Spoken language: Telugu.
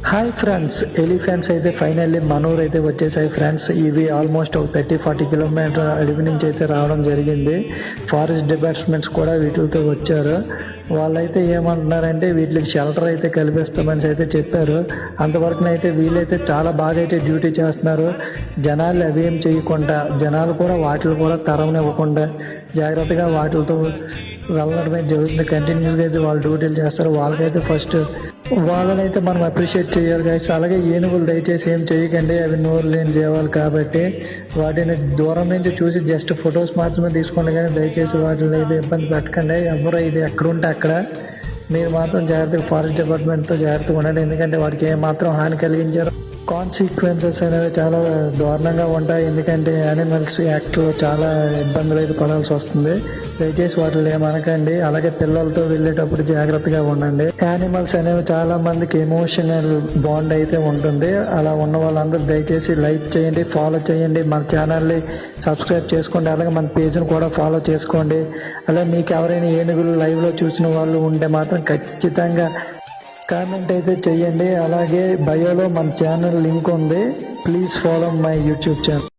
హాయ్ ఫ్రెండ్స్, ఎలిఫెంట్స్ అయితే ఫైనల్లీ మనూరు అయితే వచ్చేసాయి ఫ్రెండ్స్. ఇవి ఆల్మోస్ట్ ఒక 30-40 కిలోమీటర్ అడవి నుంచి అయితే రావడం జరిగింది. ఫారెస్ట్ డిపార్ట్మెంట్స్ కూడా వీటితో వచ్చారు. వాళ్ళైతే ఏమంటున్నారంటే వీటికి షెల్టర్ అయితే కల్పిస్తామని అయితే చెప్పారు. అంతవరకునైతే వీళ్ళైతే చాలా బాగా అయితే డ్యూటీ చేస్తున్నారు. జనాలు అవి ఏం చేయకుండా, జనాలు కూడా వాటిని కూడా తరవనివ్వకుండా జాగ్రత్తగా వాటితో వెళ్ళడమే జరుగుతుంది. కంటిన్యూస్గా అయితే వాళ్ళు డ్యూటీలు చేస్తారు. వాళ్ళకైతే ఫస్ట్ వాళ్ళనైతే మనం అప్రిషియేట్ చేయాలి గైస్. అలాగే ఏనుగులు దయచేసి ఏం చేయకండి, అవి నోరు లేని జీవాలు కాబట్టి వాటిని దూరం నుంచి చూసి జస్ట్ ఫొటోస్ మాత్రమే తీసుకోండి. కానీ దయచేసి వాటిని అయితే ఇబ్బంది పెట్టకండి. ఎవరు ఇది ఎక్కడ ఉంటే అక్కడ మీరు మాత్రం జాగ్రత్తగా ఫారెస్ట్ డిపార్ట్మెంట్తో జాగ్రత్తగా ఉండండి. ఎందుకంటే వాటికి ఏమాత్రం హాని కలిగించారు కాన్సిక్వెన్సెస్ అనేవి చాలా దారుణంగా ఉంటాయి. ఎందుకంటే యానిమల్స్ యాక్ట్లో చాలా ఇబ్బందులు అయితే పడాల్సి వస్తుంది. దయచేసి వాటిని ఏమనకండి. అలాగే పిల్లలతో వెళ్ళేటప్పుడు జాగ్రత్తగా ఉండండి. యానిమల్స్ అనేవి చాలా మందికి ఎమోషనల్ బాండ్ అయితే ఉంటుంది. అలా ఉన్న వాళ్ళందరూ దయచేసి లైక్ చేయండి, ఫాలో చేయండి, మన ఛానల్ని సబ్స్క్రైబ్ చేసుకోండి. అలాగే మన పేజ్ని కూడా ఫాలో చేసుకోండి. అలాగే మీకు ఎవరైనా ఏనుగులు లైవ్లో చూసిన వాళ్ళు ఉంటే మాత్రం ఖచ్చితంగా కామెంట్ అయితే చెయ్యండి. అలాగే బయోలో మన ఛానల్ లింక్ ఉంది. Please follow my YouTube channel.